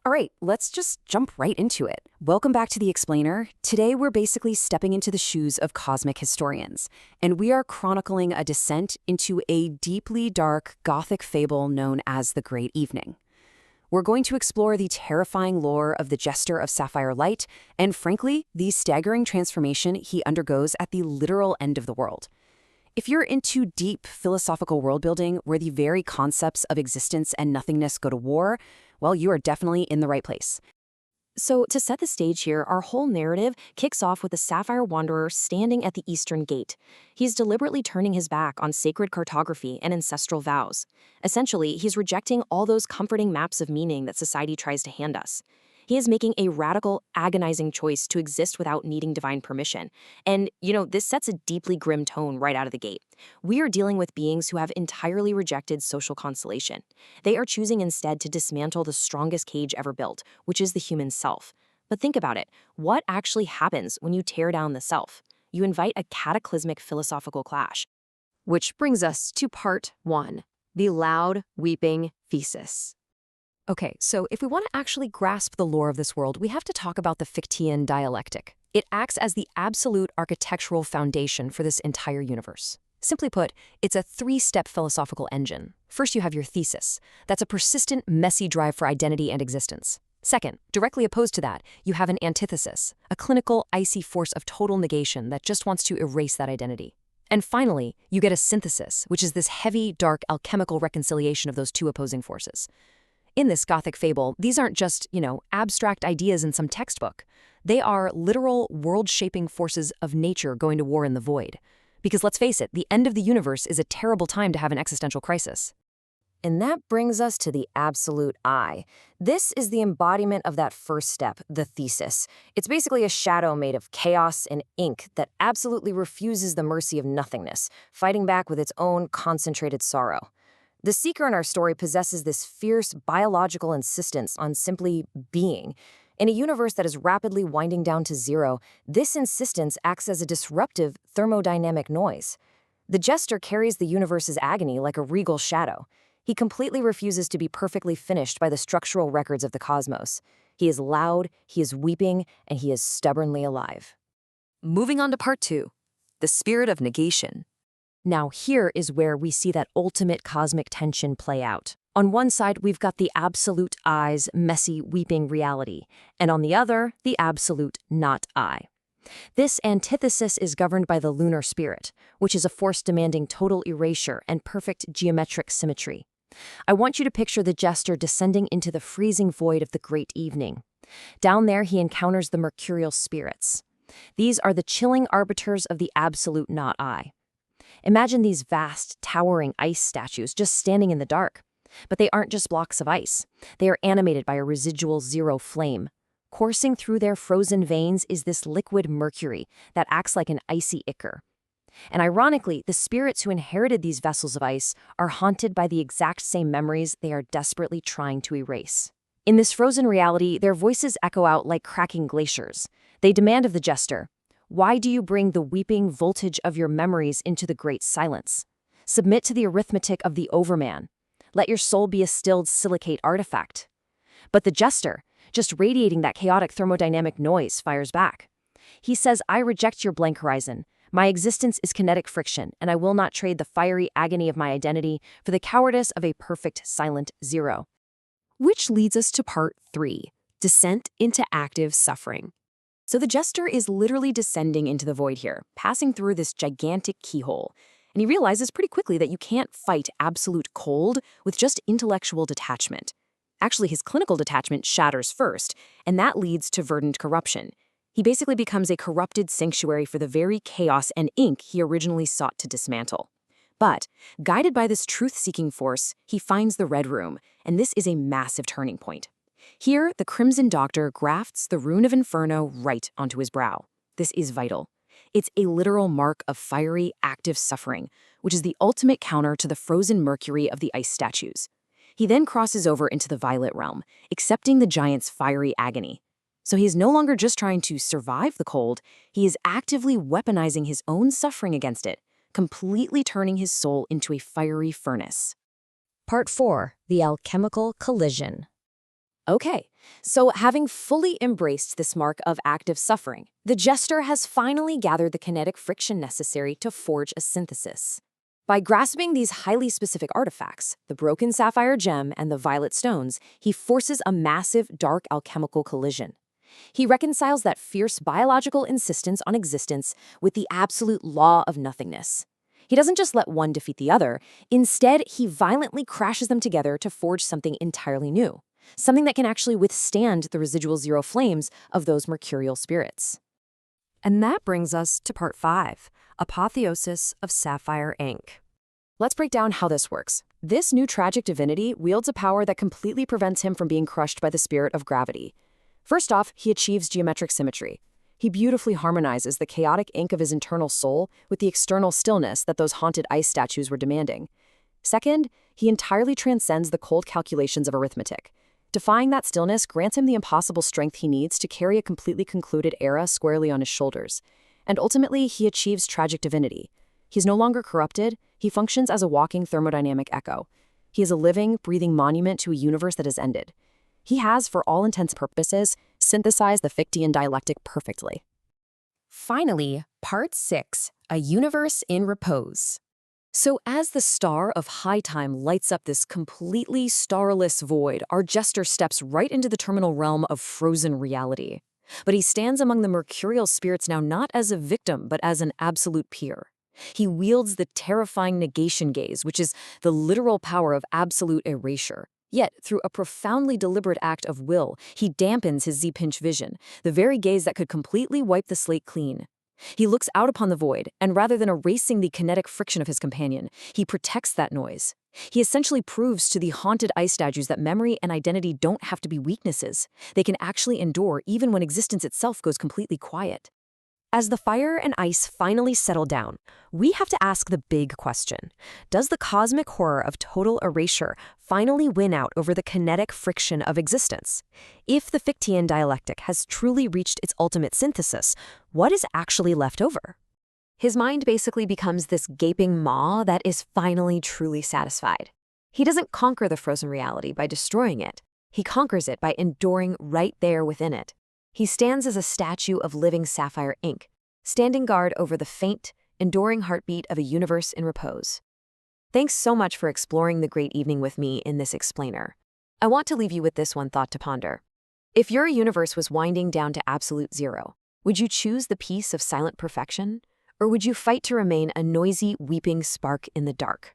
All right, let's just jump right into it. Welcome back to The Explainer. Today, we're basically stepping into the shoes of cosmic historians, and we are chronicling a descent into a deeply dark Gothic fable known as the Great Evening. We're going to explore the terrifying lore of the Jester of Sapphire Light, and frankly, the staggering transformation he undergoes at the literal end of the world. If you're into deep philosophical world-building where the very concepts of existence and nothingness go to war, well, you are definitely in the right place. So, to set the stage here, our whole narrative kicks off with the Sapphire Wanderer standing at the Eastern Gate. He's deliberately turning his back on sacred cartography and ancestral vows. Essentially, he's rejecting all those comforting maps of meaning that society tries to hand us. He is making a radical, agonizing choice to exist without needing divine permission. And, this sets a deeply grim tone right out of the gate. We are dealing with beings who have entirely rejected social consolation. They are choosing instead to dismantle the strongest cage ever built, which is the human self. But think about it. What actually happens when you tear down the self? You invite a cataclysmic philosophical clash. Which brings us to part 1, the loud, weeping thesis. Okay, so if we want to actually grasp the lore of this world, we have to talk about the Fichtean dialectic. It acts as the absolute architectural foundation for this entire universe. Simply put, it's a 3-step philosophical engine. First, you have your thesis. That's a persistent, messy drive for identity and existence. Second, directly opposed to that, you have an antithesis, a clinical, icy force of total negation that just wants to erase that identity. And finally, you get a synthesis, which is this heavy, dark, alchemical reconciliation of those two opposing forces. In this Gothic fable, these aren't just, abstract ideas in some textbook. They are literal, world-shaping forces of nature going to war in the void. Because let's face it, the end of the universe is a terrible time to have an existential crisis. And that brings us to the absolute I. This is the embodiment of that first step, the thesis. It's basically a shadow made of chaos and ink that absolutely refuses the mercy of nothingness, fighting back with its own concentrated sorrow. The seeker in our story possesses this fierce biological insistence on simply being. In a universe that is rapidly winding down to zero, this insistence acts as a disruptive thermodynamic noise. The Jester carries the universe's agony like a regal shadow. He completely refuses to be perfectly finished by the structural records of the cosmos. He is loud, he is weeping, and he is stubbornly alive. Moving on to part 2, the spirit of negation. Now here is where we see that ultimate cosmic tension play out. On one side, we've got the absolute I's messy, weeping reality, and on the other, the absolute not I. This antithesis is governed by the lunar spirit, which is a force demanding total erasure and perfect geometric symmetry. I want you to picture the Jester descending into the freezing void of the Great Evening. Down there, he encounters the mercurial spirits. These are the chilling arbiters of the absolute not I. Imagine these vast, towering ice statues just standing in the dark. But they aren't just blocks of ice. They are animated by a residual zero flame. Coursing through their frozen veins is this liquid mercury that acts like an icy ichor. And ironically, the spirits who inherited these vessels of ice are haunted by the exact same memories they are desperately trying to erase. In this frozen reality, their voices echo out like cracking glaciers. They demand of the Jester, "Why do you bring the weeping voltage of your memories into the great silence? Submit to the arithmetic of the overman. Let your soul be a stilled silicate artifact." But the Jester, just radiating that chaotic thermodynamic noise, fires back. He says, "I reject your blank horizon. My existence is kinetic friction, and I will not trade the fiery agony of my identity for the cowardice of a perfect silent zero." Which leads us to part 3, descent into active suffering. So the Jester is literally descending into the void here, passing through this gigantic keyhole. And he realizes pretty quickly that you can't fight absolute cold with just intellectual detachment. Actually, his clinical detachment shatters first, and that leads to verdant corruption. He basically becomes a corrupted sanctuary for the very chaos and ink he originally sought to dismantle. But, guided by this truth-seeking force, he finds the Red Room, and this is a massive turning point. Here, the Crimson Doctor grafts the Rune of Inferno right onto his brow. This is vital. It's a literal mark of fiery, active suffering, which is the ultimate counter to the frozen mercury of the ice statues. He then crosses over into the Violet Realm, accepting the giant's fiery agony. So he is no longer just trying to survive the cold, he is actively weaponizing his own suffering against it, completely turning his soul into a fiery furnace. Part 4, the alchemical collision. Okay, so having fully embraced this mark of active suffering, the jester has finally gathered the kinetic friction necessary to forge a synthesis. By grasping these highly specific artifacts, the broken sapphire gem and the violet stones, he forces a massive dark alchemical collision. He reconciles that fierce biological insistence on existence with the absolute law of nothingness. He doesn't just let one defeat the other, instead, he violently crashes them together to forge something entirely new, something that can actually withstand the residual zero flames of those mercurial spirits. And that brings us to part 5, Apotheosis of Sapphire Ink. Let's break down how this works. This new tragic divinity wields a power that completely prevents him from being crushed by the spirit of gravity. First off, he achieves geometric symmetry. He beautifully harmonizes the chaotic ink of his internal soul with the external stillness that those haunted ice statues were demanding. Second, he entirely transcends the cold calculations of arithmetic. Defying that stillness grants him the impossible strength he needs to carry a completely concluded era squarely on his shoulders. And ultimately, he achieves tragic divinity. He's no longer corrupted, he functions as a walking thermodynamic echo. He is a living, breathing monument to a universe that has ended. He has, for all intents and purposes, synthesized the Fichtean dialectic perfectly. Finally, Part 6, A Universe in Repose. So as the star of high time lights up this completely starless void, our jester steps right into the terminal realm of frozen reality. But he stands among the mercurial spirits now not as a victim, but as an absolute peer. He wields the terrifying negation gaze, which is the literal power of absolute erasure. Yet, through a profoundly deliberate act of will, he dampens his Z-pinch vision, the very gaze that could completely wipe the slate clean. He looks out upon the void, and rather than erasing the kinetic friction of his companion, he protects that noise. He essentially proves to the haunted ice statues that memory and identity don't have to be weaknesses. They can actually endure even when existence itself goes completely quiet. As the fire and ice finally settle down, we have to ask the big question. Does the cosmic horror of total erasure finally win out over the kinetic friction of existence? If the Fichtean dialectic has truly reached its ultimate synthesis, what is actually left over? His mind basically becomes this gaping maw that is finally truly satisfied. He doesn't conquer the frozen reality by destroying it. He conquers it by enduring right there within it. He stands as a statue of living sapphire ink, standing guard over the faint, enduring heartbeat of a universe in repose. Thanks so much for exploring the great evening with me in this explainer. I want to leave you with this one thought to ponder. If your universe was winding down to absolute zero, would you choose the peace of silent perfection? Or would you fight to remain a noisy, weeping spark in the dark?